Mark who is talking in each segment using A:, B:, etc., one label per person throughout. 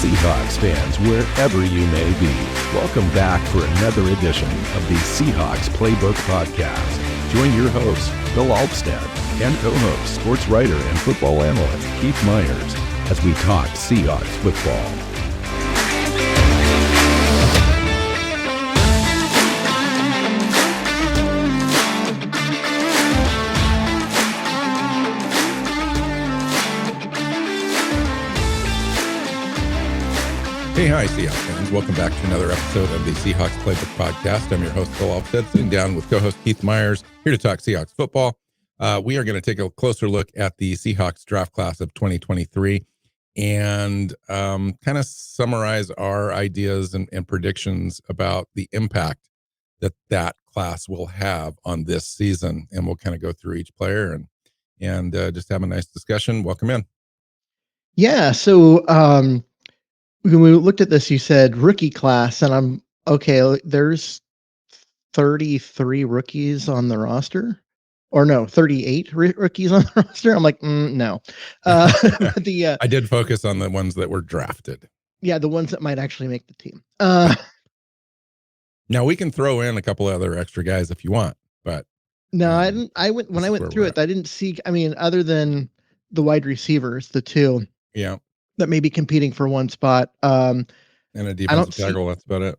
A: Seahawks fans, wherever you may be, welcome back for another edition of the Seahawks Playbook podcast. Join your host, Bill Alvstad, and co-host, sports writer and football analyst Keith Myers, as we talk Seahawks football. Hey, hi, Seahawks fans. Welcome back to another episode of the Seahawks Playbook podcast. I'm your host, Bill Alvstad, sitting down with co-host Keith Myers, here to talk Seahawks football. We are going to take a closer look at the Seahawks draft class of 2023 and kind of summarize our ideas and predictions about the impact that class will have on this season. And we'll kind of go through each player and just have a nice discussion. Welcome in.
B: Yeah, so when we looked at this, you said rookie class, and I'm okay. There's 33 rookies on the roster, or no, 38 rookies on the roster. I'm like, no.
A: I did focus on the ones that were drafted.
B: Yeah, the ones that might actually make the team.
A: Now we can throw in a couple other extra guys if you want, but
B: no, I didn't. I went through it. I didn't see. I mean, other than the wide receivers, the two.
A: Yeah.
B: That may be competing for one spot.
A: And a defensive tackle, that's about it.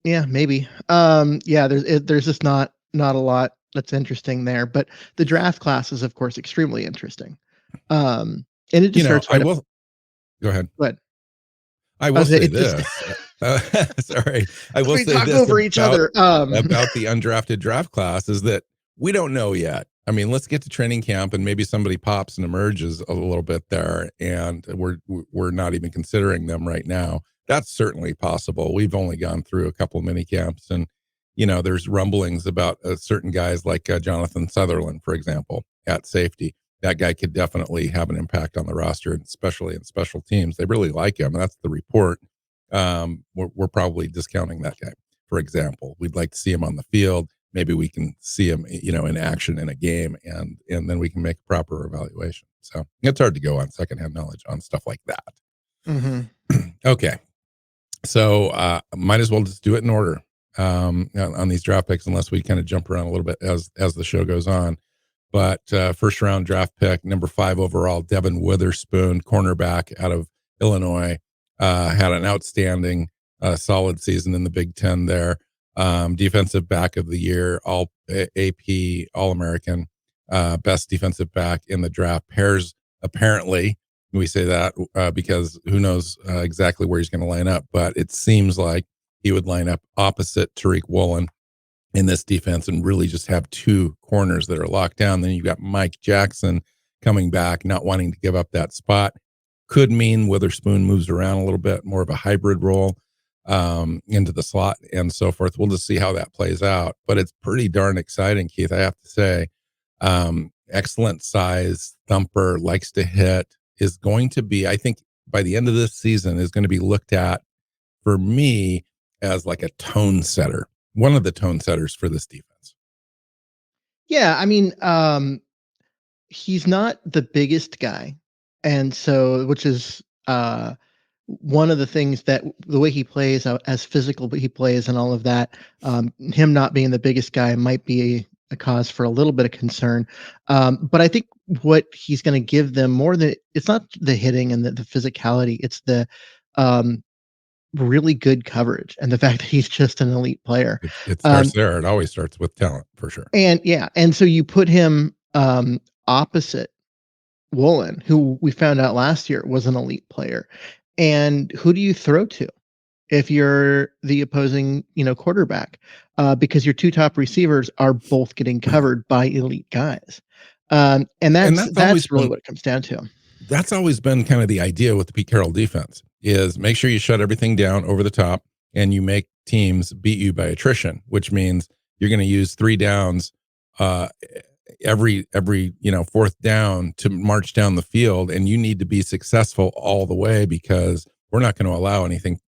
B: Yeah, maybe. Yeah, there's just not a lot that's interesting there. But the draft class is, of course, extremely interesting. And it just starts.
A: Go ahead.
B: But
A: I will say this. Sorry, I will say this
B: over each other
A: about the undrafted draft class is that we don't know yet. I mean, let's get to training camp and maybe somebody pops and emerges a little bit there, and we're not even considering them right now. That's certainly possible. We've only gone through a couple of mini camps, and there's rumblings about certain guys like Jonathan Sutherland, for example, at safety. That guy could definitely have an impact on the roster, and especially in special teams. They really like him, and that's the report. We're probably discounting that guy. For example, we'd like to see him on the field. Maybe we can see him, in action in a game, and then we can make a proper evaluation. So it's hard to go on secondhand knowledge on stuff like that.
B: Mm-hmm.
A: Okay. So might as well just do it in order on these draft picks, unless we kind of jump around a little bit as the show goes on. But first round draft pick, number 5 overall, Devin Witherspoon, cornerback out of Illinois, had an outstanding solid season in the Big Ten there. Defensive back of the year, all AP, All-American, best defensive back in the draft. Pairs, apparently, we say that because who knows exactly where he's going to line up, but it seems like he would line up opposite Tariq Woolen in this defense and really just have two corners that are locked down. Then you've got Mike Jackson coming back, not wanting to give up that spot. Could mean Witherspoon moves around a little bit, more of a hybrid role into the slot and so forth. We'll just see how that plays out, but it's pretty darn exciting, Keith, I have to say. Excellent size, thumper, likes to hit, is going to be, I think by the end of this season, is going to be looked at for me as like a tone setter, one of the tone setters for this defense.
B: Yeah, I mean, he's not the biggest guy, and so which is one of the things that the way he plays, as physical he plays and all of that, him not being the biggest guy might be a cause for a little bit of concern. But I think what he's going to give them more than, it's not the hitting and the physicality, it's the really good coverage and the fact that he's just an elite player.
A: It starts there. It always starts with talent, for sure.
B: And so you put him opposite Woolen, who we found out last year was an elite player. And who do you throw to if you're the opposing, quarterback? Because your two top receivers are both getting covered by elite guys. And that's really what it comes down to.
A: That's always been kind of the idea with the Pete Carroll defense, is make sure you shut everything down over the top and you make teams beat you by attrition, which means you're going to use 3 downs every fourth down to march down the field, and you need to be successful all the way, because we're not going to allow anything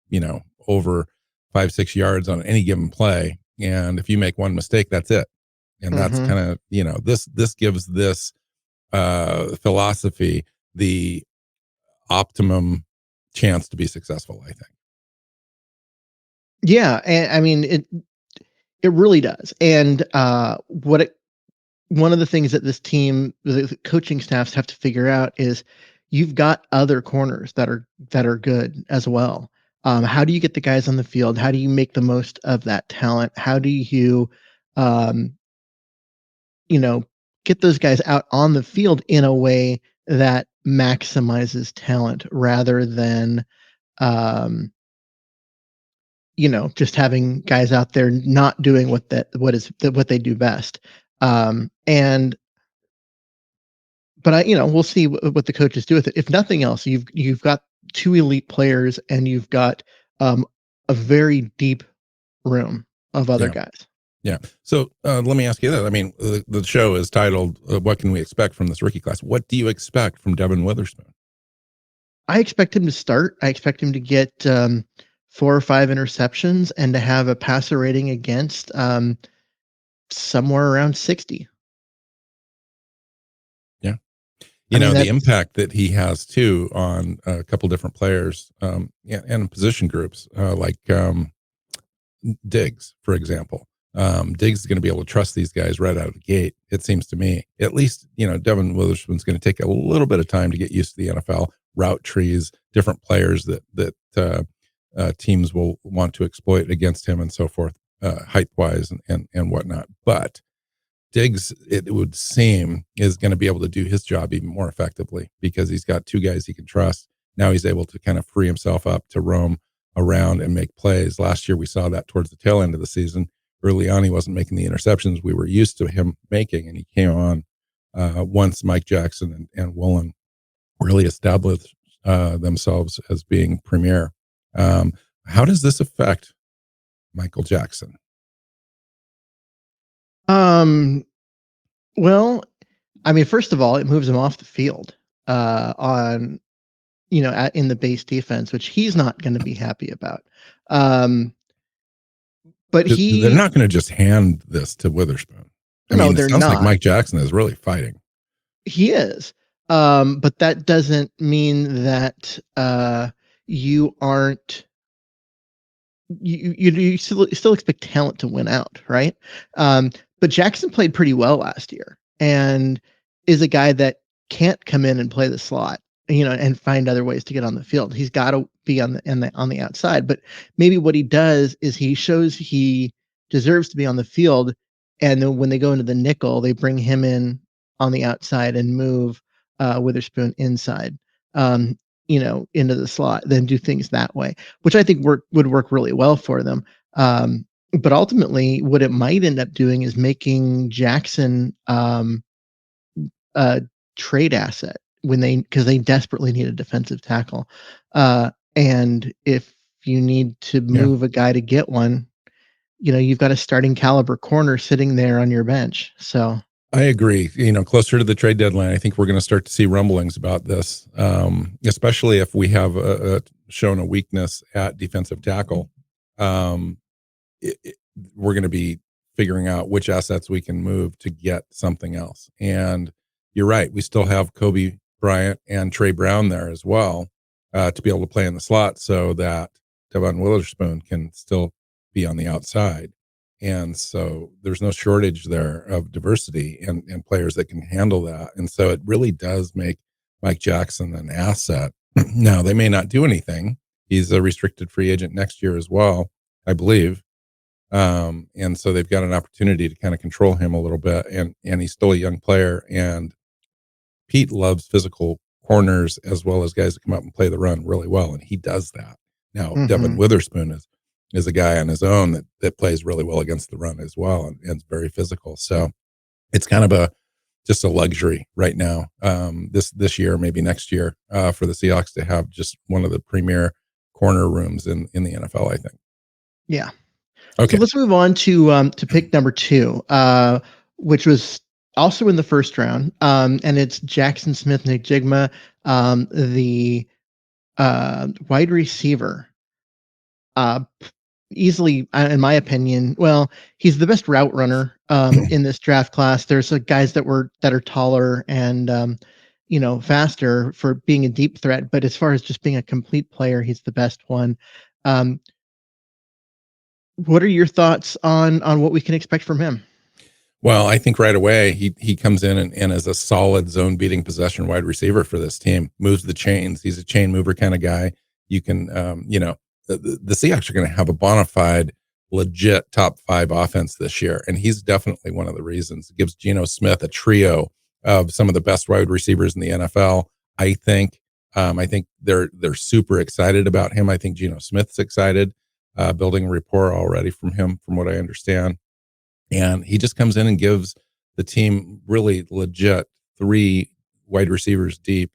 A: over 5-6 yards on any given play, and if you make one mistake, that's it. And that's kind of this gives this philosophy the optimum chance to be successful, I think.
B: Yeah, and I mean it really does. And one of the things that this team, the coaching staffs have to figure out is you've got other corners that are good as well. How do you get the guys on the field? How do you make the most of that talent? How do you, um, you know, get those guys out on the field in a way that maximizes talent rather than, um, just having guys out there not doing what they do best. And but we'll see what the coaches do with it. If nothing else, you've got two elite players and you've got a very deep room of other
A: Yeah.
B: guys.
A: Yeah. So let me ask you that. I mean, the show is titled "What Can We Expect from This Rookie Class?" What do you expect from Devin Witherspoon?
B: I expect him to start. I expect him to get 4 or 5 interceptions and to have a passer rating against somewhere around 60.
A: Yeah.
B: I mean,
A: The
B: that's
A: impact that he has too on a couple different players, yeah, and position groups, like Diggs, for example. Diggs is going to be able to trust these guys right out of the gate. It seems to me, at least, Devin Witherspoon's going to take a little bit of time to get used to the NFL route trees, different players that teams will want to exploit against him and so forth, height wise and whatnot. But Diggs, it would seem, is going to be able to do his job even more effectively because he's got two guys he can trust. Now he's able to kind of free himself up to roam around and make plays. Last year, we saw that towards the tail end of the season. Early on, he wasn't making the interceptions we were used to him making, and he came on once Mike Jackson and Woolen really established themselves as being premier. How does this affect Michael Jackson?
B: um well, I mean, first of all, it moves him off the field on in the base defense, which he's not going to be happy about. Um, but
A: They're
B: he
A: not going to just hand this to Witherspoon. I
B: No,
A: mean, it
B: they're
A: sounds like
B: not.
A: Mike Jackson is really fighting.
B: He is. But that doesn't mean that you aren't you still expect talent to win out, right? But Jackson played pretty well last year and is a guy that can't come in and play the slot, and find other ways to get on the field. He's got to be on the outside. But maybe what he does is he shows he deserves to be on the field, and then when they go into the nickel, they bring him in on the outside and move Witherspoon inside. Into the slot, then do things that way, which I think would work really well for them. But ultimately, what it might end up doing is making Jackson a trade asset because they desperately need a defensive tackle. And if you need to
A: Yeah,
B: move a guy to get one, you've got a starting caliber corner sitting there on your bench. So
A: I agree. Closer to the trade deadline, I think we're going to start to see rumblings about this, especially if we have shown a weakness at defensive tackle. Um, it, it, we're going to be figuring out which assets we can move to get something else. And you're right. We still have Kobe Bryant and Trey Brown there as well to be able to play in the slot so that Devon Witherspoon can still be on the outside. And so there's no shortage there of diversity and players that can handle that. And so it really does make Mike Jackson an asset. Now, they may not do anything. He's a restricted free agent next year as well, I believe. And so they've got an opportunity to kind of control him a little bit. And he's still a young player. And Pete loves physical corners as well as guys that come up and play the run really well. And he does that. Now, Devin
B: mhm.
A: Witherspoon is a guy on his own that plays really well against the run as well and is very physical. So it's kind of just a luxury right now. This year, maybe next year, for the Seahawks to have just one of the premier corner rooms in the NFL, I think.
B: Yeah. So
A: Okay.
B: let's move on to pick number 2, which was also in the first round, and it's Jackson Smith-Njigba, the wide receiver. Easily, in my opinion, well, he's the best route runner in this draft class. There's guys that are taller and faster for being a deep threat, but as far as just being a complete player, he's the best one. Um, what are your thoughts on what we can expect from him?
A: Well, I think right away he comes in and is a solid zone beating possession wide receiver for this team. Moves the chains. He's a chain mover kind of guy. You can, the Seahawks are going to have a bona fide, legit top 5 offense this year, and he's definitely one of the reasons. It gives Geno Smith a trio of some of the best wide receivers in the NFL. I think. I think they're super excited about him. I think Geno Smith's excited, building rapport already from him, from what I understand. And he just comes in and gives the team really legit 3 wide receivers deep,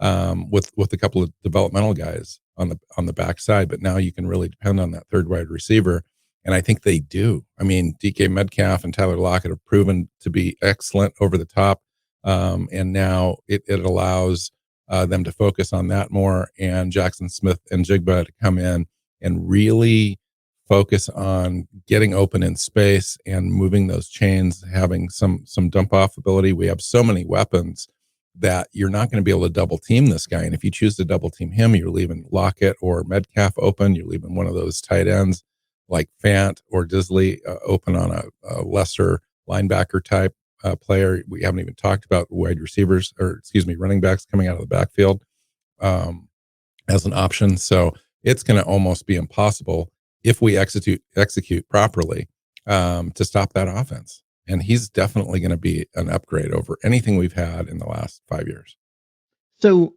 A: with a couple of developmental guys on the backside. But now you can really depend on that third wide receiver, and I think they do. I mean, DK Metcalf and Tyler Lockett have proven to be excellent over the top, and now it allows them to focus on that more, and Jackson Smith and Jigba to come in and really focus on getting open in space and moving those chains, having some dump off ability. We have so many weapons that you're not going to be able to double team this guy. And if you choose to double team him, you're leaving Lockett or Metcalf open. You're leaving one of those tight ends like Fant or Disley open on a lesser linebacker type player. We haven't even talked about wide receivers, or excuse me, running backs coming out of the backfield as an option. So it's going to almost be impossible if we execute properly to stop that offense. And he's definitely going to be an upgrade over anything we've had in the last 5 years.
B: So,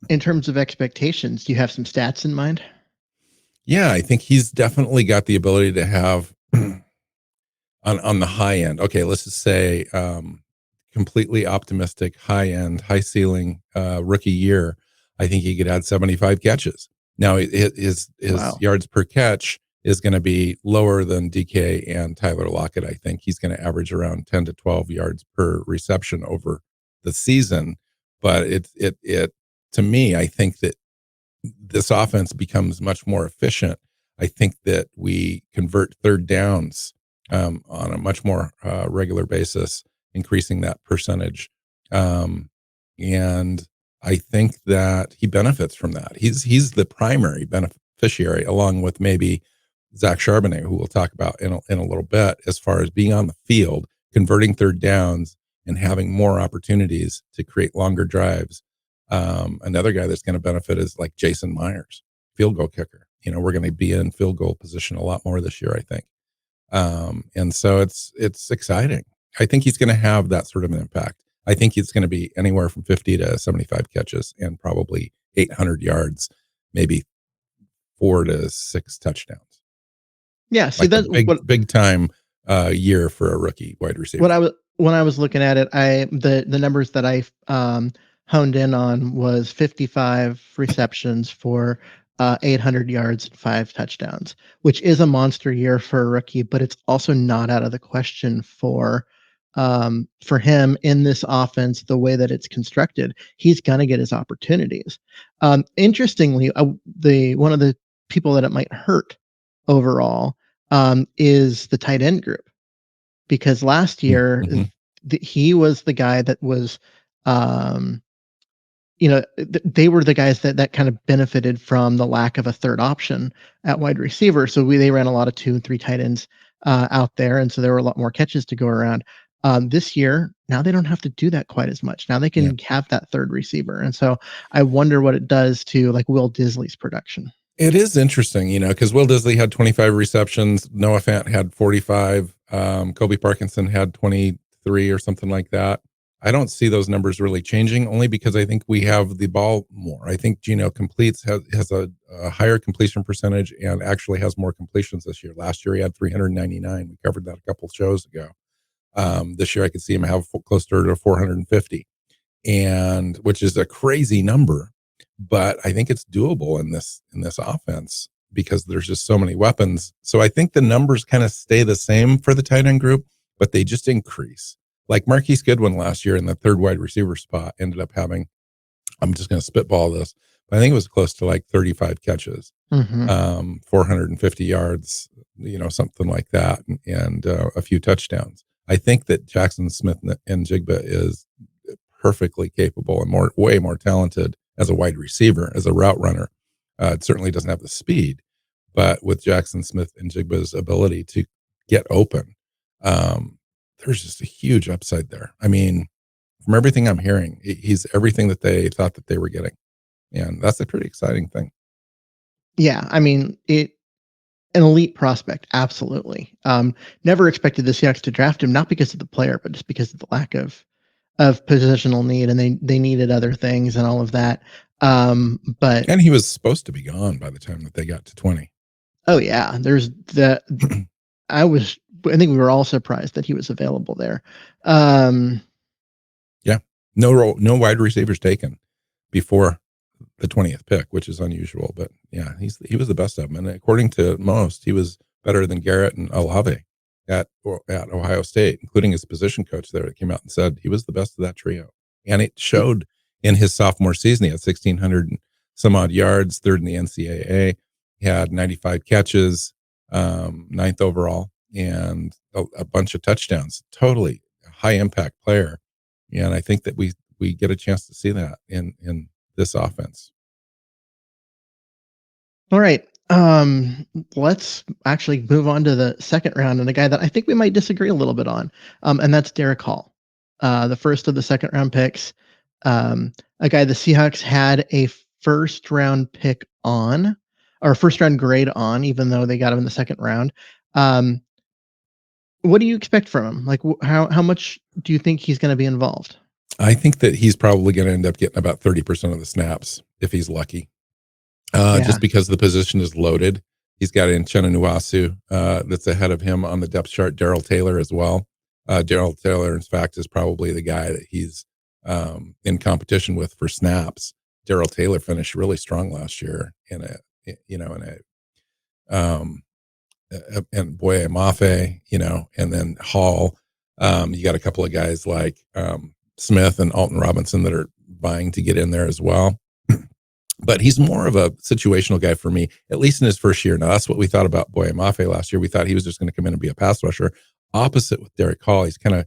B: in terms of expectations, do you have some stats in mind?
A: Yeah, I think he's definitely got the ability to have on the high end. Okay, let's just say completely optimistic, high end, high ceiling rookie year. I think he could add 75 catches. Now his
B: Wow.
A: yards per catch is going to be lower than DK and Tyler Lockett. I think he's going to average around 10 to 12 yards per reception over the season. But it to me, I think that this offense becomes much more efficient. I think that we convert third downs on a much more regular basis, increasing that percentage. And I think that he benefits from that. He's the primary beneficiary, along with maybe Zach Charbonnet, who we'll talk about in a little bit, as far as being on the field, converting third downs, and having more opportunities to create longer drives. Another guy that's going to benefit is like Jason Myers, field goal kicker. We're going to be in field goal position a lot more this year, I think. And so it's exciting. I think he's going to have that sort of an impact. I think he's going to be anywhere from 50 to 75 catches and probably 800 yards, maybe 4 to 6 touchdowns.
B: Yeah, see
A: Like a
B: that's
A: big time year for a rookie wide receiver.
B: when I was looking at it, the numbers that I honed in on was 55 receptions for 800 yards and 5 touchdowns, which is a monster year for a rookie, but it's also not out of the question for him in this offense, the way that it's constructed. He's going to get his opportunities. Interestingly, the one of the people that it might hurt overall is the tight end group, because last year
A: Mm-hmm.
B: he was the guy that was um, they were the guys that kind of benefited from the lack of a third option at wide receiver. So they ran a lot of 2 and 3 tight ends out there, and so there were a lot more catches to go around. This year, now they don't have to do that quite as much. Now they
A: Yeah.
B: can have that third receiver, and so I wonder what it does to like Will Disley's production.
A: It is interesting, because Will Disley had 25 receptions. Noah Fant had 45. Kobe Parkinson had 23 or something like that. I don't see those numbers really changing, only because I think we have the ball more. I think Geno has a higher completion percentage and actually has more completions this year. Last year he had 399. We covered that a couple shows ago. This year I could see him have closer to 450, and which is a crazy number, but I think it's doable in this offense because there's just so many weapons. So I think the numbers kind of stay the same for the tight end group, but they just increase. Like Marquise Goodwin last year in the third wide receiver spot ended up having, I'm just going to spitball this, but I think it was close to like 35 catches,
B: Mm-hmm.
A: 450 yards, something like that, and a few touchdowns. I think that Jackson Smith and Jigba is perfectly capable and way more talented as a wide receiver, as a route runner. It certainly doesn't have the speed, but with Jackson Smith and Jigba's ability to get open, um, there's just a huge upside there. I mean, from everything I'm hearing, he's everything that they thought that they were getting, and that's a pretty exciting thing.
B: Yeah, I mean, an elite prospect, absolutely. Never expected the Seahawks to draft him, not because of the player, but just because of the lack of positional need, and they needed other things and all of that. But
A: And he was supposed to be gone by the time that they got to 20.
B: oh yeah, there's the I think we were all surprised that he was available there. Um,
A: Yeah, no wide receivers taken before the 20th pick, which is unusual. But yeah, he was the best of them, and according to most, he was better than Garrett and Alave at Ohio State, including his position coach there that came out and said he was the best of that trio, and it showed in his sophomore season. He had 1,600 and some odd yards, third in the NCAA. He had 95 catches, ninth overall, and a bunch of touchdowns. Totally high impact player, and I think that we get a chance to see that in this offense.
B: all right. Let's actually move on to the second round and a guy that I think we might disagree a little bit on. And that's Derek Hall, the first of the second round picks. A guy the Seahawks had a first round pick on, or first round grade on, even though they got him in the second round. Um, what do you expect from him? Like, how much do you think he's going to be involved?
A: I think that he's probably going to end up getting about 30% of the snaps if he's lucky,
B: Yeah.
A: just because the position is loaded. He's got Uchenna Nwasu that's ahead of him on the depth chart, Daryl Taylor as well. Daryl Taylor, in fact, is probably the guy that he's in competition with for snaps. Daryl Taylor finished really strong last year in um, and Boye Mafe, and then Hall. You got a couple of guys like Smith and Alton Robinson that are vying to get in there as well. But he's more of a situational guy for me, at least in his first year. Now, that's what we thought about Boye Mafe last year. We thought he was just going to come in and be a pass rusher. Opposite with Derek Hall, he's kind of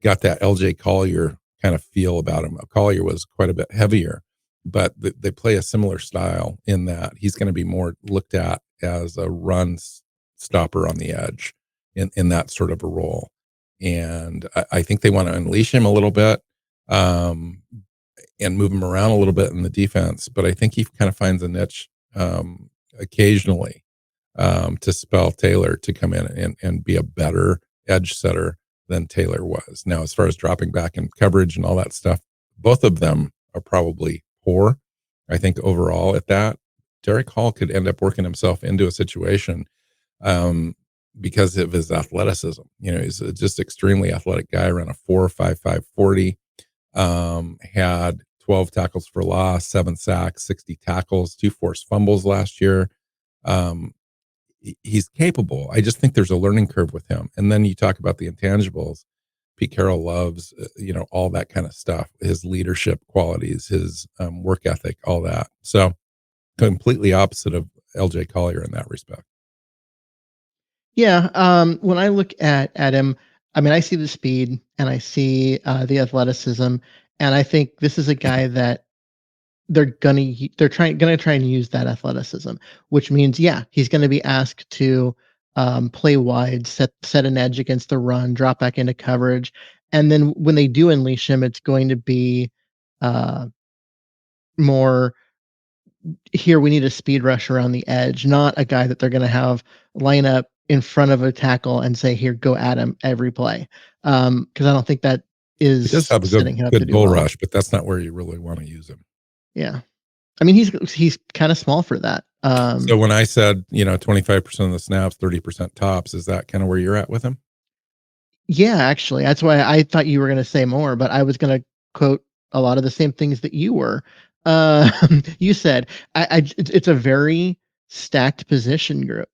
A: got that LJ Collier kind of feel about him. Collier was quite a bit heavier, but they play a similar style in that he's going to be more looked at as a run stopper on the edge in that sort of a role. And I think they want to unleash him a little bit. And move him around a little bit in the defense. But I think he kind of finds a niche occasionally to spell Taylor to come in and be a better edge setter than Taylor was. Now, as far as dropping back in coverage and all that stuff, both of them are probably poor. I think overall at that, Derek Hall could end up working himself into a situation because of his athleticism. He's just extremely athletic guy, around a 4.55 40. Had 12 tackles for loss, 7 sacks, 60 tackles, 2 forced fumbles last year. He's capable. I just think there's a learning curve with him. And then you talk about the intangibles. Pete Carroll loves, all that kind of stuff, his leadership qualities, his work ethic, all that. So completely opposite of LJ Collier in that respect.
B: Yeah, when I look at him, I mean, I see the speed and I see the athleticism, and I think this is a guy that they're gonna try and use that athleticism, which means yeah, he's gonna be asked to play wide, set an edge against the run, drop back into coverage, and then when they do unleash him, it's going to be uh, more here we need a speed rush around the edge, not a guy that they're going to have line up in front of a tackle and say, "Here, go at him every play," because I don't think that
A: He does
B: is
A: have a
B: setting
A: good
B: him up to
A: good
B: do
A: bull
B: well.
A: rush, but that's not where you really want to use him.
B: Yeah, I mean he's kind of small for that.
A: So when I said, 25% of the snaps, 30% tops, is that kind of where you're at with him?
B: Yeah, actually, that's why I thought you were going to say more, but I was going to quote a lot of the same things that you were. You said it's a very stacked position group,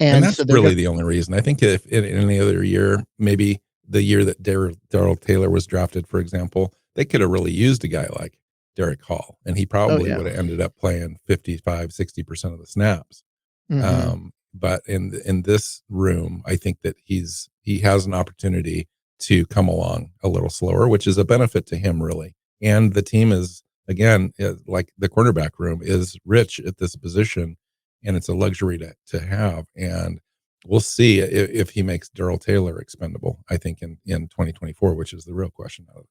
A: And
B: and
A: that's
B: so they're
A: really
B: going.
A: the only reason. I think if in any other year, maybe the year that Daryl Taylor was drafted, for example, they could have really used a guy like Derek Hall, and he
B: Oh
A: probably
B: yeah.
A: would have ended up playing 55, 60% of the snaps.
B: Hmm.
A: But in this room, I think that he has an opportunity to come along a little slower, which is a benefit to him, really. And the team is, again, like the quarterback room is rich at this position, and it's a luxury to have. And we'll see if he makes Darrell Taylor expendable, I think, in 2024, which is the real question out of this.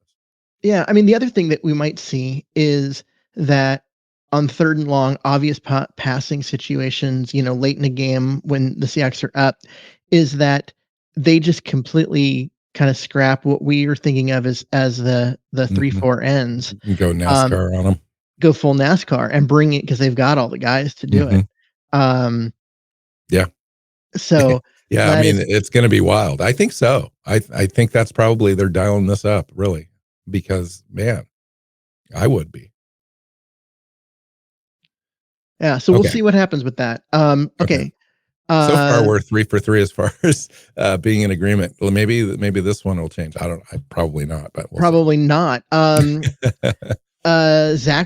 B: Yeah, I mean, the other thing that we might see is that on 3rd and long, obvious passing situations, late in the game when the Seahawks are up, is that they just completely kind of scrap what we are thinking of as the
A: Mhm.
B: 3-4 ends,
A: Go
B: um,
A: NASCAR on him.
B: go full NASCAR and bring it because they've got all the guys to do it.
A: Mhm.
B: Um,
A: Yeah.
B: so
A: Yeah, I
B: that
A: mean,
B: is
A: it's gonna be wild. I think so. I think that's probably they're dialing this up, really, because, man, I would be.
B: yeah, so we'll
A: Okay,
B: see what happens with that.
A: okay.
B: Okay.
A: So far,
B: Uh,
A: we're 3 for 3 as far as, being in agreement. Well, maybe this one will change. I probably not, but we'll see.
B: Probably not. Zach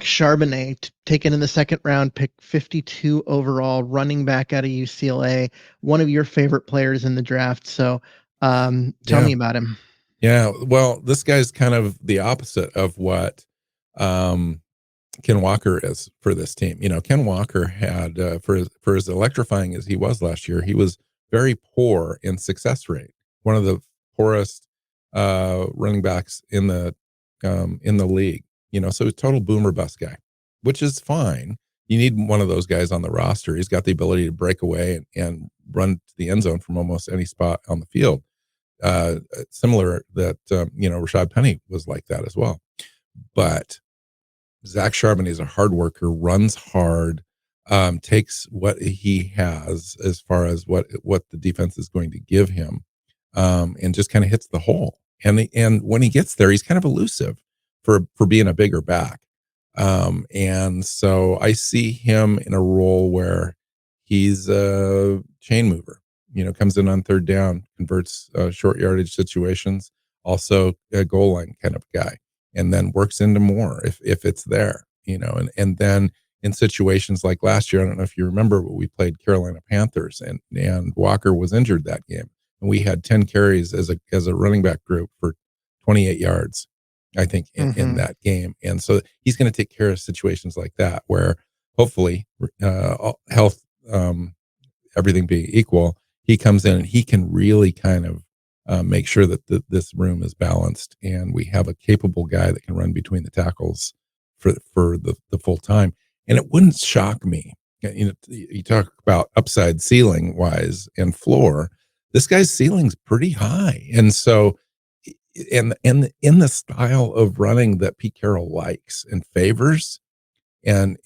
B: Charbonnet, taken in the 2nd round, pick 52 overall, running back out of UCLA, one of your favorite players in the draft. So, tell
A: Yeah.
B: me about him.
A: Yeah, well, this guy's kind of the opposite of what, um, Ken Walker is for this team. Ken Walker had, for as electrifying as he was last year, he was very poor in success rate. One of the poorest running backs in the league. So total boomer bust guy, which is fine. You need one of those guys on the roster. He's got the ability to break away and run to the end zone from almost any spot on the field. Similar that Rashad Penny was like that as well. But Zach Charbonnet is a hard worker, runs hard, takes what he has as far as what the defense is going to give him, and just kind of hits the hole. And when he gets there, he's kind of elusive for being a bigger back. And so I see him in a role where he's a chain mover. Comes in on 3rd down, converts short yardage situations, also a goal line kind of guy, and then works into more if it's there. And then in situations like last year, I don't know if you remember, but we played Carolina Panthers, and Walker was injured that game, and we had 10 carries as a running back group for 28 yards, I think, in
B: Hmm.
A: that game. And so he's going to take care of situations like that where hopefully health, everything being equal, he comes in and he can really kind of make sure that this room is balanced, and we have a capable guy that can run between the tackles for the full time. And it wouldn't shock me. You talk about upside ceiling wise and floor. This guy's ceiling's pretty high, and so and in the style of running that Pete Carroll likes and favors, and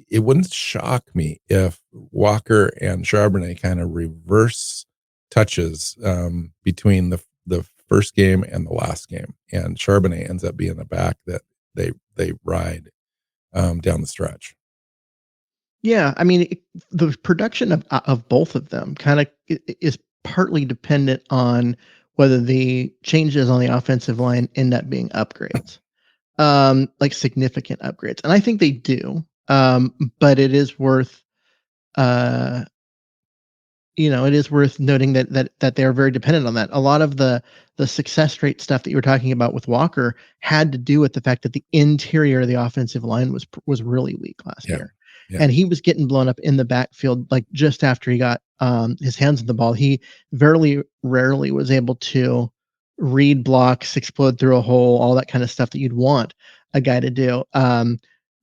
A: it wouldn't shock me if Walker and Charbonnet kind of reverse touches between the first game and the last game, and Charbonnet ends up being the back that they ride down the stretch.
B: Yeah, I mean, the production of both of them kind of is partly dependent on whether the changes on the offensive line end up being upgrades, like significant upgrades, and I think they do. But it is worth uh, it is worth noting that they're very dependent on that. A lot of the success rate stuff that you were talking about with Walker had to do with the fact that the interior of the offensive line was really weak last
A: Yeah,
B: year,
A: yeah,
B: and he was getting blown up in the backfield like just after he got his hands on the ball. He very rarely was able to read blocks, explode through a hole, all that kind of stuff that you'd want a guy to do.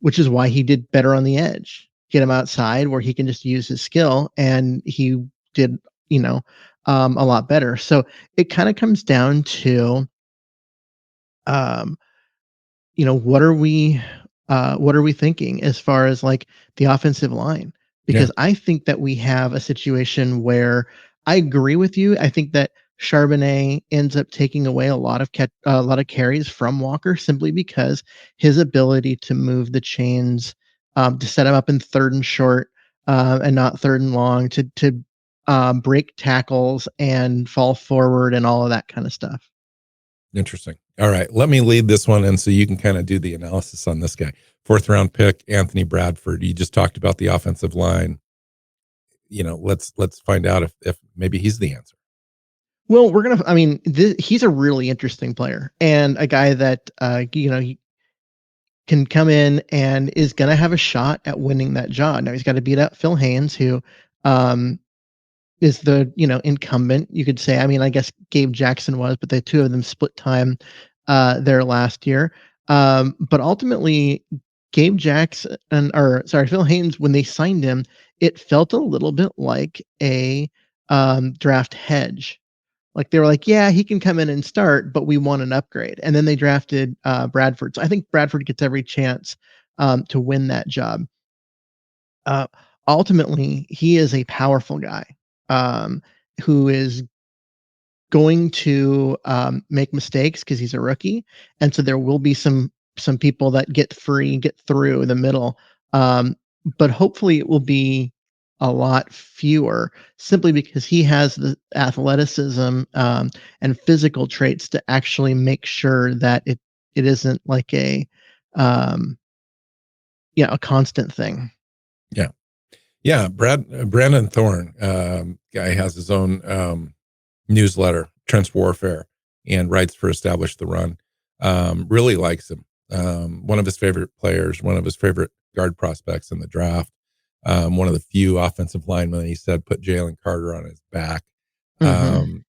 B: Which is why he did better on the edge. Get him outside where he can just use his skill, and he did, you know, a lot better. So it kind of comes down to, um, what are we thinking as far as like the offensive line?
A: yeah,
B: Because I think that we have a situation where I agree with you. I think that Charbonnet ends up taking away a lot of carries from Walker simply because his ability to move the chains, to set him up in 3rd and short, and not 3rd and long, to break tackles and fall forward and all of that kind of stuff.
A: interesting. All right, let me lead this one, and so you can kind of do the analysis on this guy. 4th round pick, Anthony Bradford. You just talked about the offensive line. Let's find out if maybe he's the answer.
B: Well, we're gonna. I mean, he's a really interesting player and a guy that he can come in and is gonna have a shot at winning that job. Now he's got to beat out Phil Haynes, who um, is the incumbent. You could say. I mean, I guess Gabe Jackson was, but the two of them split time there last year. But ultimately, Gabe Jackson, or sorry, Phil Haynes, when they signed him, it felt a little bit like a draft hedge. Like they were like, yeah, he can come in and start, but we want an upgrade. And then they drafted Bradford. So I think Bradford gets every chance to win that job. Uh, Ultimately, he is a powerful guy um, who is going to make mistakes because he's a rookie, and so there will be some people that get free, get through the middle. Um, but hopefully, it will be a lot fewer, simply because he has the athleticism and physical traits to actually make sure that it isn't like a um, a constant thing.
A: Yeah. Yeah. Brandon Thorne, guy has his own, newsletter, Trench Warfare, and writes for Establish the Run. Really likes him. One of his favorite players, one of his favorite guard prospects in the draft. One of the few offensive linemen, he said, put Jalen Carter on his back.
B: Hmm.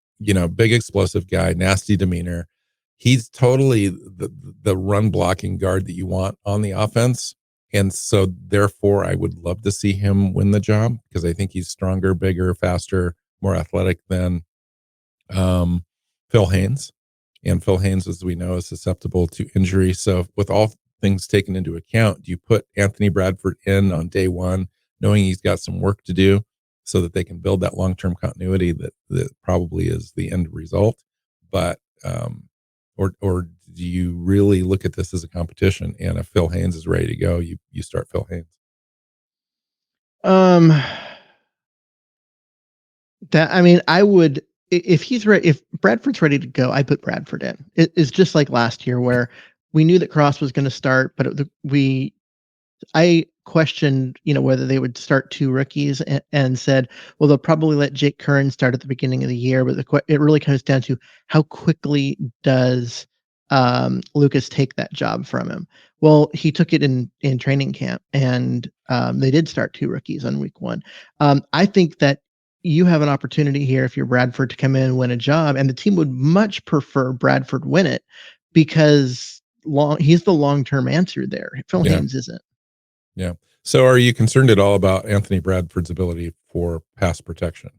A: Big explosive guy, nasty demeanor. He's totally the run blocking guard that you want on the offense. And so therefore I would love to see him win the job because I think he's stronger, bigger, faster, more athletic than um, Phil Haynes. And Phil Haynes, as we know, is susceptible to injury. So, with all things taken into account, do you put Anthony Bradford in on day one, knowing he's got some work to do so that they can build that long term continuity that probably is the end result? But, or do you really look at this as a competition? And if Phil Haynes is ready to go, you start Phil Haynes.
B: Um, That I mean, I would if he's ready, if Bradford's ready to go, I put Bradford in. It's just like last year where we knew that Cross was going to start, but we I questioned, whether they would start two rookies and said, well, they'll probably let Jake Curran start at the beginning of the year, but it really comes down to how quickly does Lucas take that job from him. Well, he took it in training camp, and they did start two rookies on week one. I think that you have an opportunity here if you're Bradford to come in and win a job, and the team would much prefer Bradford win it because he's the long term answer there. Phil
A: Yeah.
B: Haynes isn't.
A: Yeah. So are you concerned at all about Anthony Bradford's ability for pass protection?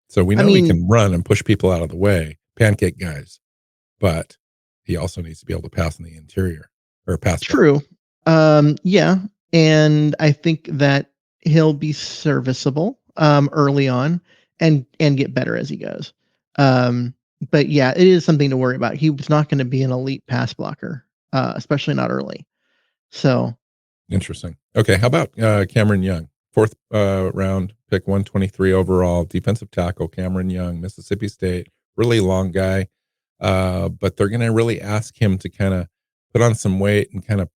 A: So we
B: I
A: know he
B: mean,
A: can run and push people out of the way, pancake guys, but he also needs to be able to pass in the interior or pass block.
B: true. Yeah, and I think that he'll be serviceable early on and get better as he goes. Um, but yeah, it is something to worry about. He was not going to be an elite pass blocker, especially not early. So,
A: Interesting. Okay. How about Cameron Young? Fourth round pick, 123 overall, defensive tackle, Cameron Young, Mississippi State, really long guy. But they're going to really ask him to kind of put on some weight and kind of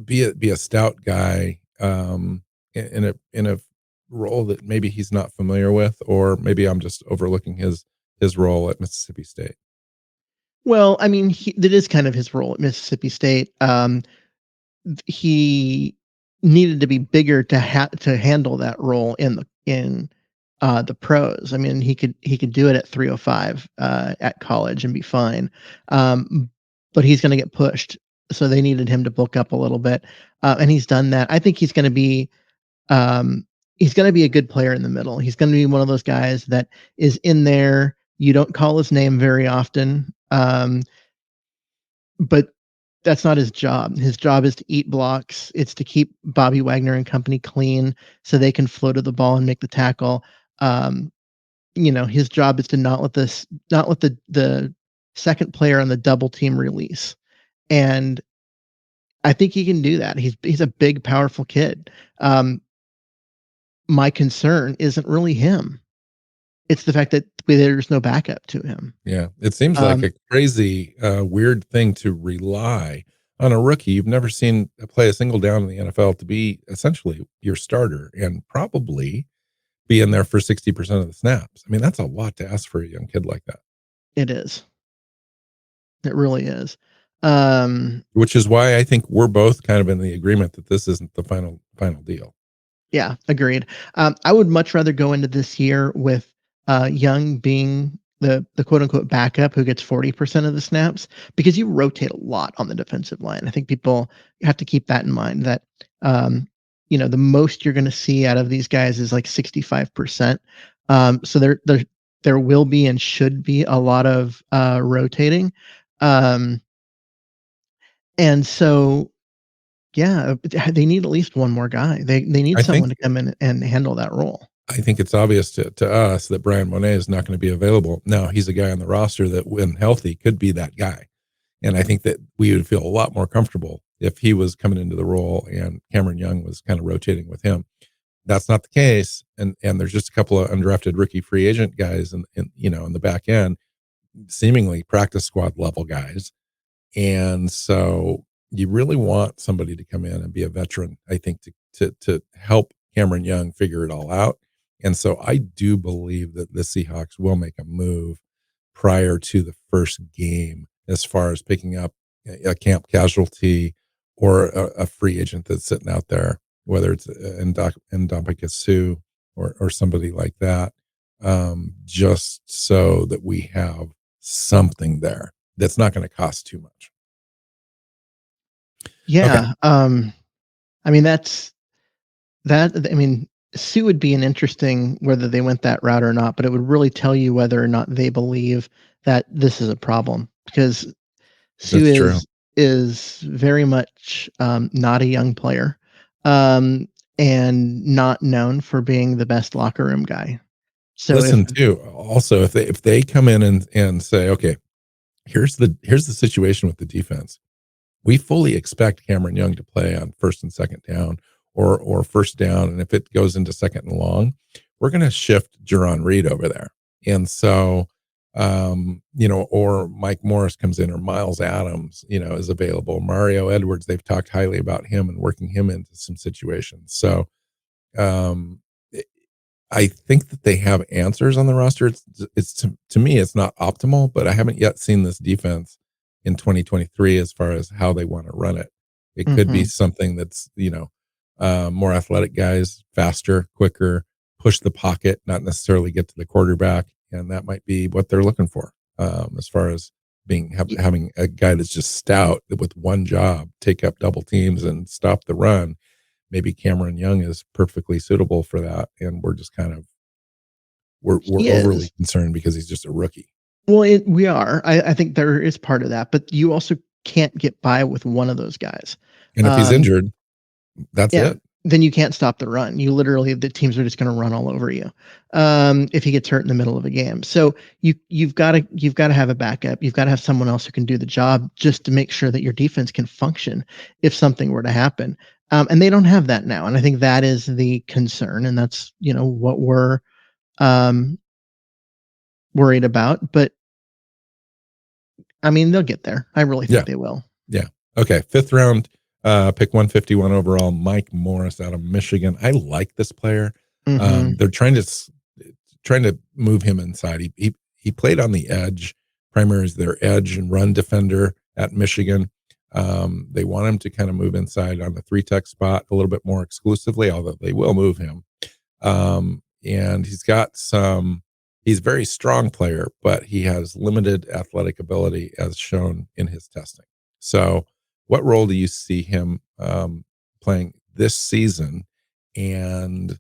A: be a stout guy in a role that maybe he's not familiar with, or maybe I'm just overlooking his role at Mississippi State.
B: well, I mean, that is kind of his role at Mississippi State. He needed to be bigger to handle that role in the pros. I mean, he could do it at 305 at college and be fine. But he's going to get pushed, so they needed him to bulk up a little bit, and he's done that. I think um, he's going to be a good player in the middle. He's going to be one of those guys that is in there. You don't call his name very often, but that's not his job. His job is to eat blocks. It's to keep Bobby Wagner and company clean so they can flow to the ball and make the tackle. Um, his job is to not let the second player on the double team release. And I think he can do that. He's a big, powerful kid. My concern isn't really him. It's the fact that there's no backup to him.
A: Yeah, it seems like
B: Um,
A: a crazy, weird thing to rely on a rookie you've never seen play a single down in the NFL to be essentially your starter and probably be in there for 60% of the snaps. I mean, that's a lot to ask for a young kid like that.
B: It is. It really is. Um,
A: Which is why I think we're both kind of in the agreement that this isn't the final deal.
B: yeah, agreed. I would much rather go into this year with Young being the quote unquote backup who gets 40% of the snaps, because you rotate a lot on the defensive line. I think people have to keep that in mind, that um, the most you're going to see out of these guys is like 65%. So there will be and should be a lot of rotating. Um, and so yeah, they need at least one more guy. They need
A: I think
B: someone to come in and handle that role.
A: I think it's obvious to us that Brian Monet is not going to be available. Now, he's a guy on the roster that, when healthy, could be that guy. And I think that we would feel a lot more comfortable if he was coming into the role and Cameron Young was kind of rotating with him. That's not the case. And there's just a couple of undrafted rookie free agent guys in the back end, seemingly practice squad level guys. And so you really want somebody to come in and be a veteran, I think, to help Cameron Young figure it all out. And so I do believe that the Seahawks will make a move prior to the first game as far as picking up a camp casualty or a free agent that's sitting out there, whether it's Ndamukong Suh or somebody like that, just so that we have something there that's not going to cost too much. Okay.
B: Yeah. I mean, I mean, Sue would be an interesting whether they went that route or not, but it would really tell you whether or not they believe that this is a problem, because Sue
A: That's true.
B: is very much not a young player, um, and not known for being the best locker room guy. So if
A: Listen, too, also, if they come in and say, okay, here's the situation with the defense. We fully expect Cameron Young to play on first and second down, or first down, and if it goes into second and long, we're going to shift Jerron Reed over there. And so, or Mike Morris comes in, or Miles Adams, is available. Mario Edwards, they've talked highly about him and working him into some situations. So, um, I think that they have answers on the roster. It's to me, it's not optimal, but I haven't yet seen this defense in 2023 as far as how they want to run it. It could be
B: Mhm.
A: something that's, more athletic guys, faster, quicker, push the pocket, not necessarily get to the quarterback. And that might be what they're looking for, as far as having a guy that's just stout with one job, take up double teams and stop the run. Maybe Cameron Young is perfectly suitable for that, and we're just kind of we're
B: He
A: overly
B: is.
A: concerned because he's just a rookie.
B: Well, we are. I think there is part of that, but you also can't get by with one of those guys.
A: And if he's
B: Um,
A: injured, that's
B: yeah,
A: it.
B: then you can't stop the run. You literally, the teams are just going to run all over you if he gets hurt in the middle of a game. So you've got to have a backup. You've got to have someone else who can do the job, just to make sure that your defense can function if something were to happen. And they don't have that now, and I think that is the concern, and that's what we're um, worried about. But I mean, they'll get there. I really
A: Yeah,
B: think they will.
A: yeah. Okay, fifth round, pick 151 overall, Mike Morris out of Michigan. I like this player.
B: Mhm.
A: They're trying to move him inside. He played on the edge, primary as their edge and run defender at Michigan. They want him to kind of move inside on the three tech spot a little bit more exclusively, although they will move him. And he's a very strong player, but he has limited athletic ability as shown in his testing. So, what role do you see him playing this season? And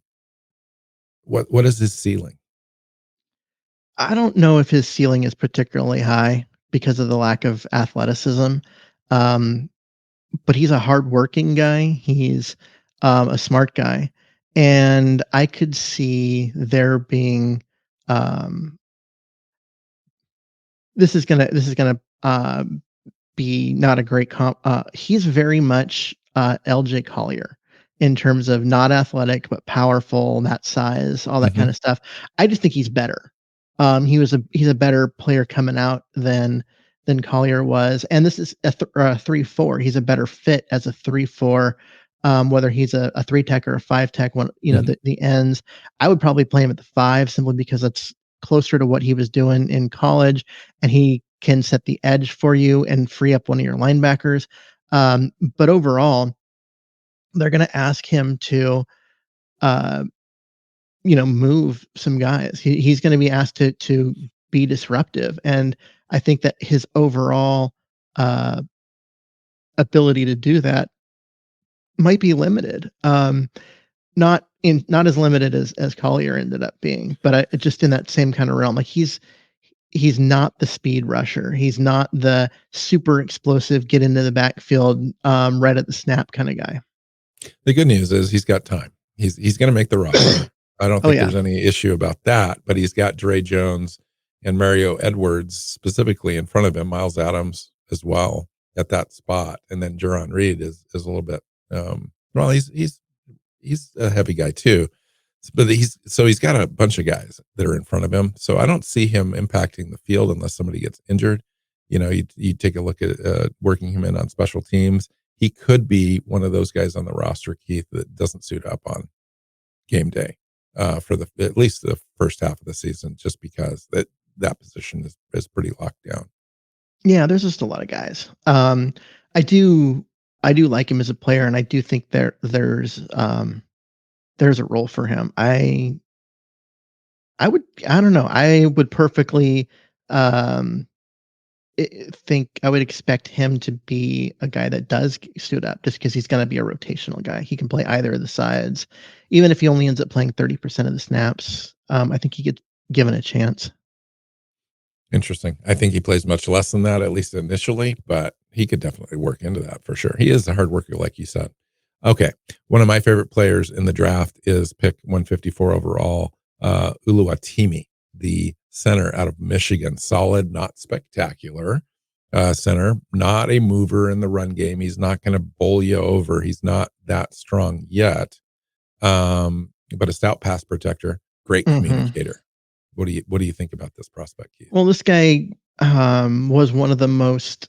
A: what is his ceiling?
B: I don't know if his ceiling is particularly high because of the lack of athleticism. Um, but he's a hardworking guy. He's a smart guy, and I could see there being. Um, this is gonna be not a great comp. He's very much LJ Collier in terms of not athletic but powerful, that size, all that kind
A: Hmm.
B: of stuff. I just think he's better. He's a better player coming out than Collier was, and this is a 3-4. He's a better fit as a 3-4 whether he's a 3 tech or a 5 tech, one,
A: Mhm.
B: the ends. I would probably play him at the 5 simply because it's closer to what he was doing in college, and he can set the edge for you and free up one of your linebackers. But overall, they're going to ask him to, uh, move some guys. He's going to be asked to be disruptive, and I think that his overall uh, ability to do that might be limited. Not as limited as Collier ended up being, but just in that same kind of realm. Like he's not the speed rusher. He's not the super explosive get into the backfield right at the snap kind of guy.
A: The good news is he's got time. He's going to make the roster. I don't
B: Oh
A: think
B: yeah.
A: there's any issue about that. But he's got Dre Jones and Mario Edwards specifically in front of him. Miles Adams as well at that spot, and then Jaron Reed is a little bit. Well, he's a heavy guy too, but he's got a bunch of guys that are in front of him. So I don't see him impacting the field unless somebody gets injured. You take a look at working him in on special teams. He could be one of those guys on the roster, Keith, that doesn't suit up on game day for the at least the first half of the season, just because that position is pretty locked down.
B: Yeah, there's just a lot of guys. I do I do like him as a player, and I do think there's a role for him. I don't know. I would perfectly um think I would expect him to be a guy that does suit up just because he's going to be a rotational guy. He can play either of the sides, even if he only ends up playing 30% of the snaps. I think he gets given a chance.
A: Interesting. I think he plays much less than that, at least initially, but he could definitely work into that for sure. He is a hard worker, like you said. Okay. One of my favorite players in the draft is pick 154 overall, Uluwatimi, the center out of Michigan. Solid, not spectacular center, not a mover in the run game. He's not going to bowl you over. He's not that strong yet, but a stout pass protector, great
B: Hmm.
A: communicator. What do you think about this prospect, Keith?
B: Well, this guy was one of the most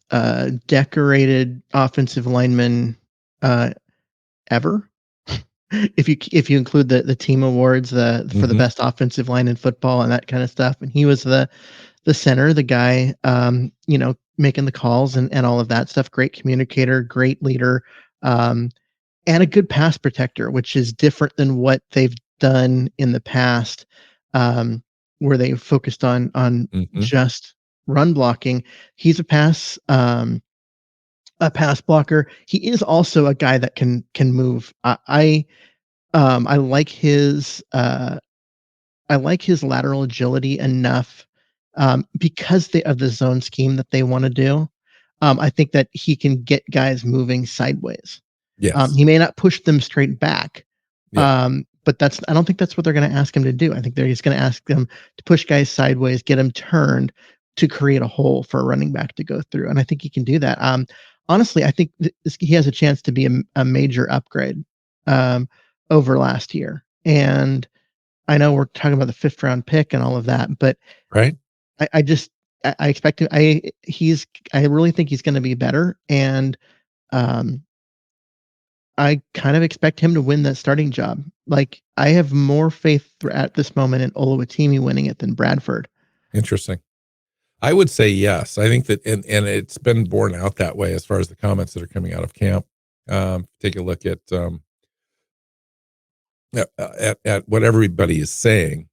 B: decorated offensive linemen uh, ever. If you include the team awards, for the
A: Hmm.
B: best offensive line in football and that kind of stuff, and he was the center, the guy, making the calls and all of that stuff. Great communicator, great leader, um, and a good pass protector, which is different than what they've done in the past, um, where they focused on
A: Hmm.
B: just run blocking. He's a pass blocker. He is also a guy that can move. I like his lateral agility enough, because of the zone scheme that they wanna do. I think that he can get guys moving sideways.
A: Yes.
B: He may not push them straight back,
A: Yeah.
B: but I don't think that's what they're gonna ask him to do. I think they're just gonna ask them to push guys sideways, get them turned to create a hole for a running back to go through, and I think he can do that. Honestly, I think he has a chance to be a major upgrade, um, over last year, and I know we're talking about the 5th round pick and all of that, but
A: Right.
B: I just I expect him. I really think he's going to be better, and um, I kind of expect him to win that starting job. Like I have more faith at this moment in Oluwatimi winning it than Bradford.
A: Interesting. I would say yes. I think that, and it's been borne out that way as far as the comments that are coming out of camp. Take a look at what everybody is saying,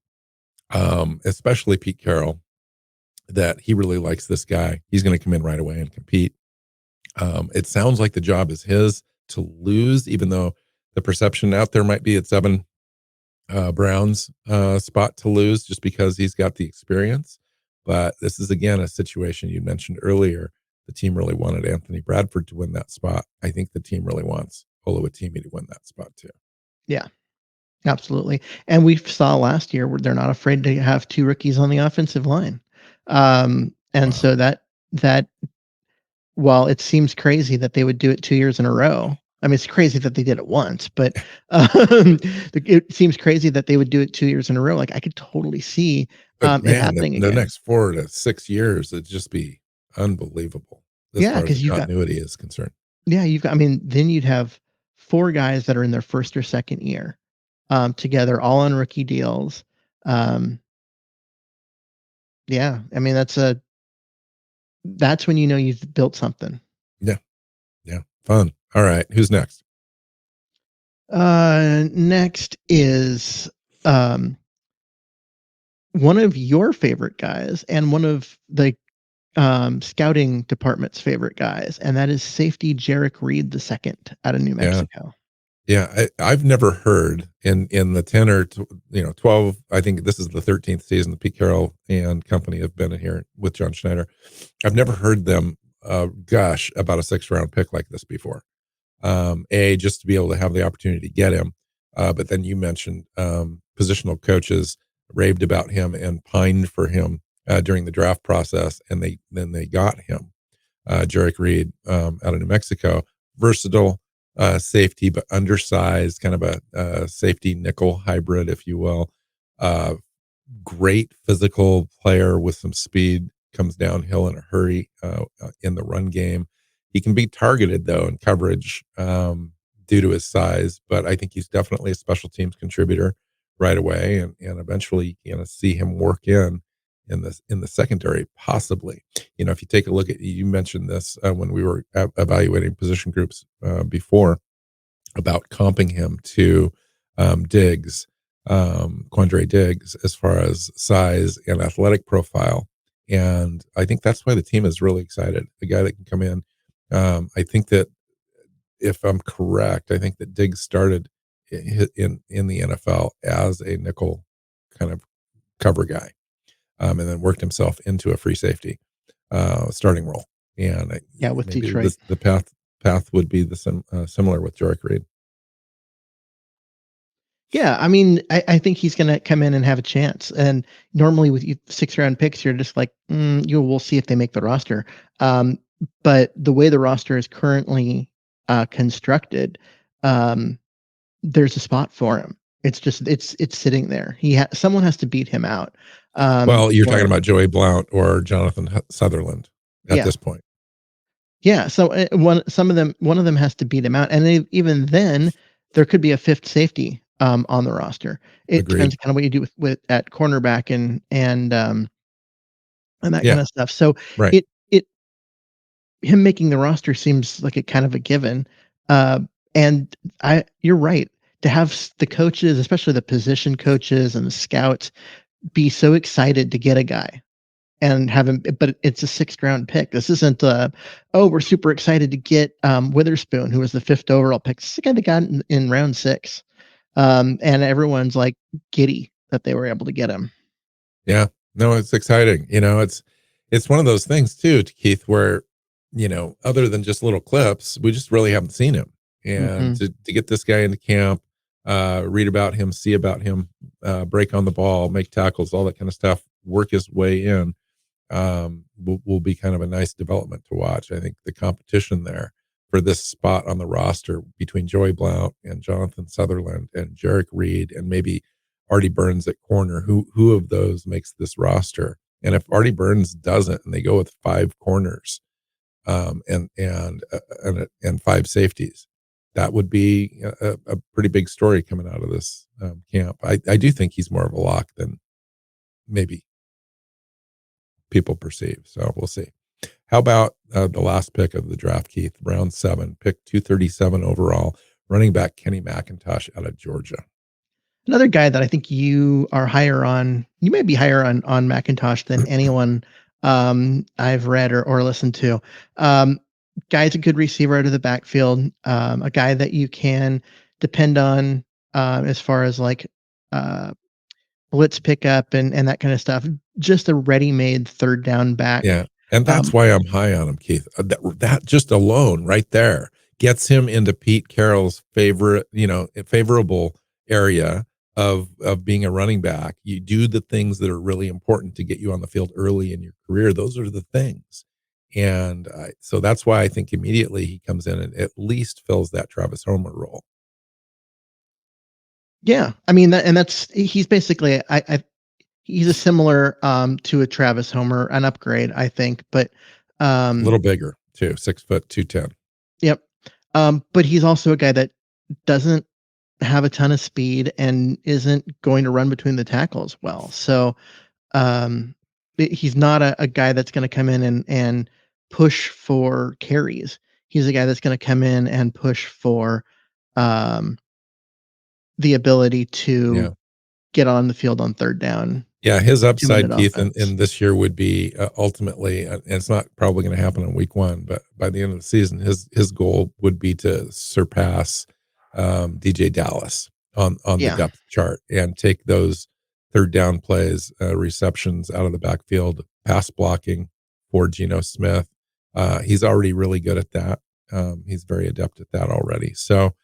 A: especially Pete Carroll, that he really likes this guy. He's going to come in right away and compete. It sounds like the job is his to lose, even though the perception out there might be it's Evan Brown's spot to lose just because he's got the experience. But this is again a situation you mentioned earlier. The team really wanted Anthony Bradford to win that spot. I think the team really wants Oluwatimi to win that spot too.
B: Yeah, absolutely. And we saw last year where they're not afraid to have 2 rookies on the offensive line. And
A: Wow.
B: so that while it seems crazy that they would do it 2 years in a row. I mean, it's crazy that they did it once, but, it seems crazy that they would do it 2 years in a row. Like, I could totally see,
A: But
B: it
A: man,
B: happening
A: the
B: again.
A: next 4 to 6 years, it'd just be unbelievable as
B: Yeah,
A: far as the
B: because
A: continuity is concerned.
B: you've got I mean, then you'd have 4 guys that are in their first or second year, together, all on rookie deals. Um, yeah, I mean, that's when you know you've built something.
A: Yeah. Yeah. Fun. All right. Who's next?
B: Next is, um, one of your favorite guys and one of the, scouting department's favorite guys, and that is safety Jarek Reed II out of New
A: Yeah.
B: Mexico.
A: Yeah, I've never heard in the 10 or 12. I think this is the 13th season. The Pete Carroll and company have been in here with John Schneider. I've never heard them gush about a 6th round pick like this before. Just to be able to have the opportunity to get him, but then you mentioned positional coaches raved about him and pined for him during the draft process, and they got him. Jarek Reed out of New Mexico, versatile safety, but undersized, kind of a safety nickel hybrid, if you will. Uh, Great physical player with some speed, comes downhill in a hurry in the run game. He can be targeted though in coverage due to his size, but I think he's definitely a special teams contributor right away, and eventually you're going to see him work in the secondary, possibly. If you take a look at, you mentioned this when we were evaluating position groups before, about comping him to Diggs, Quandre Diggs, as far as size and athletic profile. And I think that's why the team is really excited. The guy that can come in. I think that, if I'm correct, I think that Diggs started in the NFL as a nickel kind of cover guy, and then worked himself into a free safety starting role. And
B: Yeah, with
A: maybe
B: Detroit.
A: the path would be similar with Jarek Reed.
B: Yeah, I mean, I think he's gonna come in and have a chance. And normally with 6 round picks, you're just like, we'll see if they make the roster. Um, but the way the roster is currently constructed, um, there's a spot for him. It's just it's sitting there. Someone has to beat him out.
A: Well, you're talking
B: Or
A: about Joey Blount or Jonathan Sutherland at
B: yeah,
A: this point.
B: yeah. So one of them has to beat him out, and even then, there could be a fifth safety on the roster. It
A: Agreed.
B: depends kind of what you do with at cornerback and that
A: Yeah.
B: kind of stuff. So
A: Right.
B: it him making the roster seems like a kind of a given. Uh, and you're right, to have the coaches, especially the position coaches and the scouts, be so excited to get a guy and have him, but it's a 6th round pick. This isn't oh, we're super excited to get Witherspoon, who was the 5th overall pick. This is the guy that got in round 6. And everyone's like giddy that they were able to get him.
A: Yeah. No, it's exciting. It's one of those things too, Keith, where, other than just little clips, we just really haven't seen him. And
B: Hmm.
A: to get this guy into camp, read about him, see about him, break on the ball, make tackles, all that kind of stuff, work his way in, will be kind of a nice development to watch. I think the competition there for this spot on the roster between Joey Blount and Jonathan Sutherland and Jarek Reed and maybe Artie Burns at corner, who of those makes this roster? And if Artie Burns doesn't, and they go with 5 corners, and 5 safeties, that would be a pretty big story coming out of this camp. I do think he's more of a lock than maybe people perceive. So we'll see. How about the last pick of the draft, Keith? Round 7, pick 237 overall, running back Kenny McIntosh out of Georgia.
B: Another guy that I think you may be higher on Macintosh than anyone I've read or listened to. Um, Guy's a good receiver out of the backfield, a guy that you can depend on as far as like uh, blitz pickup and that kind of stuff. Just a ready-made third down back.
A: Yeah, and that's
B: Um,
A: why I'm high on him, Keith. That just alone right there gets him into Pete Carroll's favorable area of being a running back. You do the things that are really important to get you on the field early in your career. Those are the things. And so that's why I think immediately he comes in and at least fills that Travis Homer role.
B: yeah, I mean he's basically he's a similar to a Travis Homer, an upgrade, I think, but
A: A
B: um
A: little bigger too, 6 foot 210.
B: yep. But he's also a guy that doesn't have a ton of speed and isn't going to run between the tackles well. So um, he's not a guy that's going to come in and push for carries. He's a guy that's going to come in and push for um, the ability
A: Yeah.
B: to get on the field on third down,
A: Yeah, his
B: two-minute
A: upside, Keith,
B: offense.
A: in this year would be, ultimately, and it's not probably gonna happen in week 1, but by the end of the season, his goal would be to surpass, DJ Dallas on the
B: Yeah.
A: depth chart and take those third down plays, receptions out of the backfield, pass blocking for Geno Smith. He's already really good at that. He's very adept at that already. So,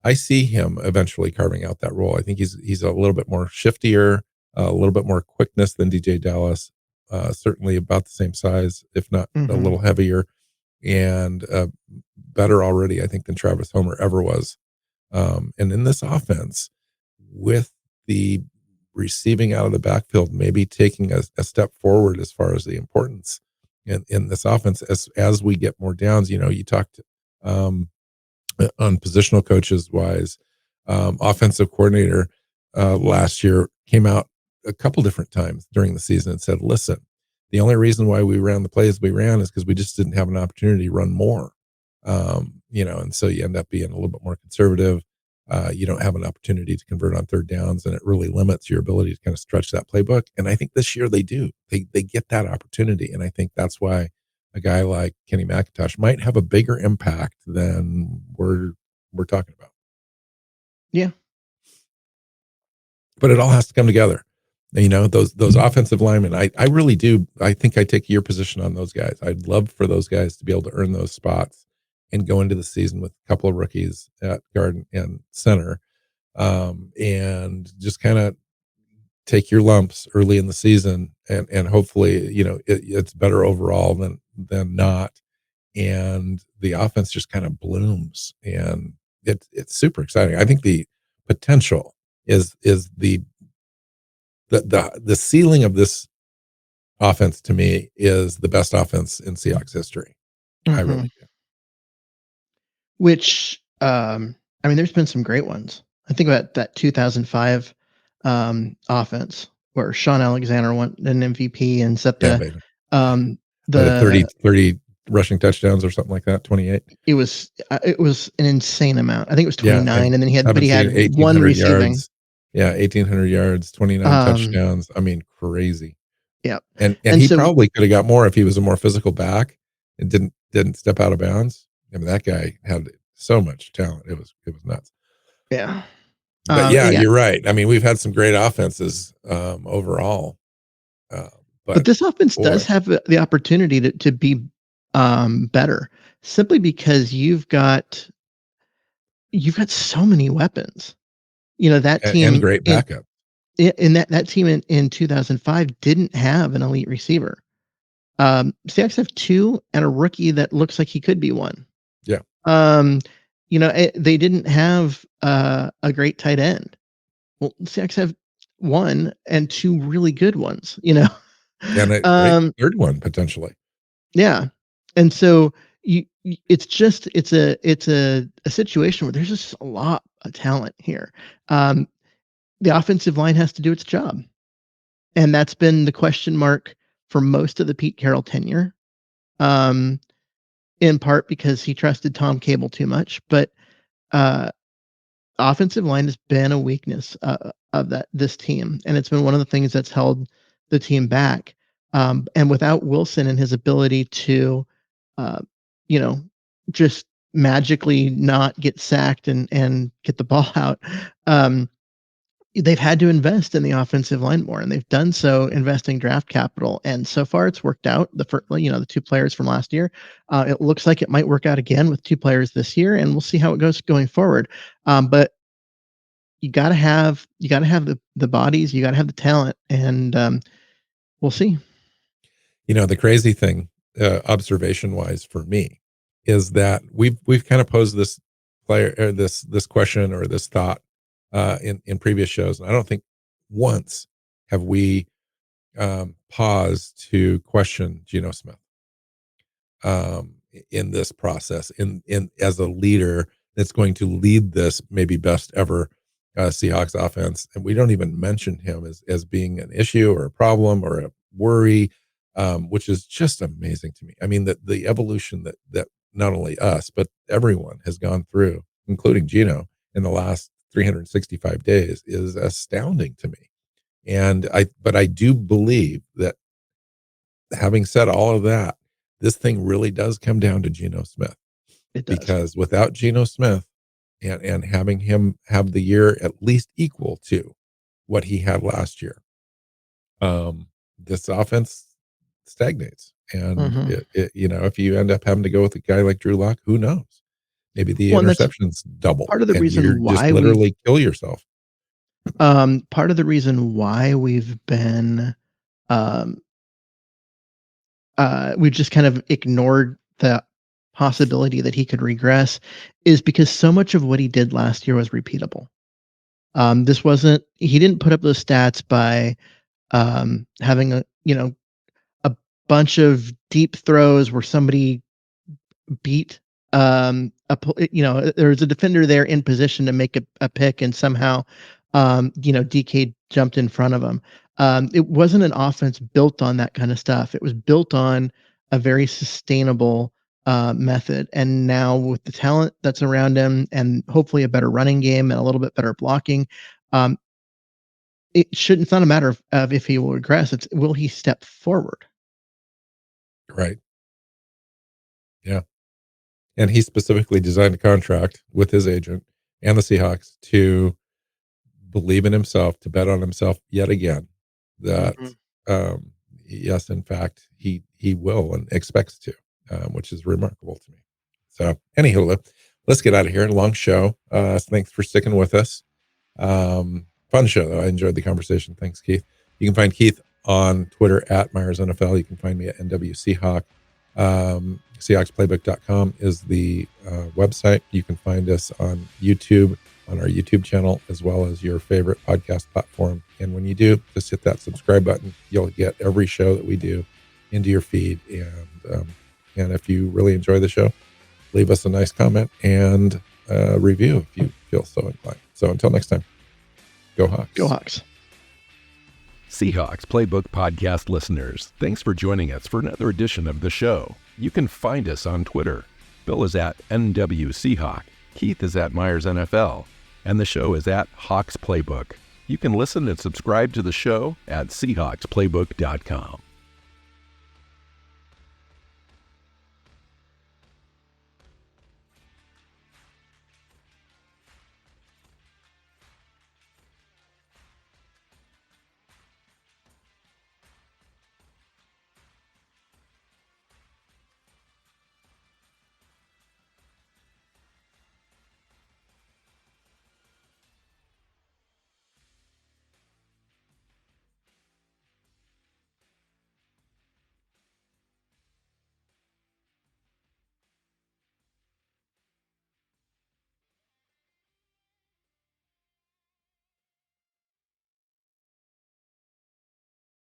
A: I see him eventually carving out that role. I think he's a little bit more shiftier, a little bit more quickness than DJ Dallas, certainly about the same size, if not a
B: Mhm.
A: little heavier, and better already, I think, than Travis Homer ever was. And in this offense, with the receiving out of the backfield, maybe taking a step forward as far as the importance in this offense as we get more downs. You talked um, on positional coaches wise, offensive coordinator last year came out a couple different times during the season and said, "Listen, the only reason why we ran the plays we ran is because we just didn't have an opportunity to run more." And so you end up being a little bit more conservative. You don't have an opportunity to convert on third downs, and it really limits your ability to kind of stretch that playbook. And I think this year they do. They get that opportunity, and I think that's why a guy like Kenny McIntosh might have a bigger impact than we're talking about.
B: Yeah.
A: But it all has to come together. Those offensive linemen, I really do. I think I take your position on those guys. I'd love for those guys to be able to earn those spots and go into the season with a couple of rookies at guard and center, and just kind of take your lumps early in the season, and hopefully, it's better overall than not, and the offense just kind of blooms, and it's super exciting. I think the potential is the ceiling of this offense to me is the best offense in Seahawks history. I really
B: Mhm.
A: do.
B: Which, I mean, there's been some great ones. I think about that 2005 offense where Sean Alexander won an MVP and set
A: Yeah, baby.
B: um,
A: What, a
B: the
A: 30 rushing touchdowns or something like that? 28.
B: it was an insane amount. I think it was
A: Yeah, and
B: 29, and then he had
A: 17,
B: one
A: 1,800
B: receiving.
A: yards. Yeah, 1,800 yards, 29
B: Um,
A: touchdowns. I mean, crazy.
B: yeah,
A: And
B: and
A: he
B: so
A: probably could have got more if he was a more physical back and didn't step out of bounds. I mean, that guy had so much talent. It was nuts.
B: yeah,
A: But yeah,
B: yeah.
A: you're right. I mean, we've had some great offenses overall. Uh,
B: But
A: but
B: this offense does
A: boy,
B: have the opportunity to be better, simply because you've got so many weapons. That
A: and
B: team
A: great backup.
B: in that team in 2005 didn't have an elite receiver. Seahawks have two and a rookie that looks like he could be one.
A: Yeah.
B: Um, they didn't have a great tight end. Well, Seahawks have one and two really good ones.
A: And a great
B: um,
A: third one potentially.
B: yeah, and so it's just it's a situation where there's just a lot of talent here. Um, the offensive line has to do its job. And that's been the question mark for most of the Pete Carroll tenure, um, in part because he trusted Tom Cable too much. But uh, offensive line has been a weakness of this team, and it's been one of the things that's held the team back. And without Wilson and his ability to, uh, you know, just magically not get sacked and get the ball out, um, they've had to invest in the offensive line more, and they've done so investing draft capital. And so far, it's worked out. The two players from last year. It looks like it might work out again with two players this year, and we'll see how it goes going forward. But you got to have the bodies, you got to have the talent, and we'll see.
A: The crazy thing, observation wise for me, is that we've kind of posed this player or this question or this thought in previous shows, and I don't think once have we paused to question Geno Smith in this process, in as a leader that's going to lead this maybe best ever Seahawks offense. And we don't even mention him as being an issue or a problem or a worry, which is just amazing to me. I mean, the evolution that not only us, but everyone has gone through, including Gino, in the last 365 days is astounding to me. But I do believe that, having said all of that, this thing really does come down to Geno Smith,
B: It does.
A: because without Geno Smith and having him have the year at least equal to what he had last year, this offense stagnates. And
B: Hmm.
A: if you end up having to go with a guy like Drew Lock, who knows? Maybe the
B: Well, and that's
A: interceptions double
B: part of the
A: and you're
B: reason
A: just
B: why
A: literally kill yourself.
B: we've been um, we've just kind of ignored the possibility that he could regress is because so much of what he did last year was repeatable. This wasn't he didn't put up those stats by having a bunch of deep throws where somebody beat there was a defender there in position to make a pick, and somehow DK jumped in front of him. It wasn't an offense built on that kind of stuff. It was built on a very sustainable method, and now with the talent that's around him and hopefully a better running game and a little bit better blocking, um, it's not a matter of if he will regress, it's will he step forward.
A: Right. Yeah. And he specifically designed a contract with his agent and the Seahawks to believe in himself, to bet on himself yet again, that
B: Mhm.
A: um, yes, in fact, he will and expects to, which is remarkable to me. So, anywho, let's get out of here. Long show. Thanks for sticking with us. Fun show, though. I enjoyed the conversation. Thanks, Keith. You can find Keith on Twitter at Myers NFL. You can find me at NW Seahawk. Seahawksplaybook.com is the website. You can find us on YouTube, on our YouTube channel, as well as your favorite podcast platform. And when you do, just hit that subscribe button. You'll get every show that we do into your feed. And if you really enjoy the show, leave us a nice comment and review if you feel so inclined. So until next time, go Hawks.
B: Go Hawks.
C: Seahawks Playbook podcast listeners, thanks for joining us for another edition of the show. You can find us on Twitter. Bill is at NW Seahawk, Keith is at Myers NFL, and the show is at Hawks Playbook. You can listen and subscribe to the show at SeahawksPlaybook.com.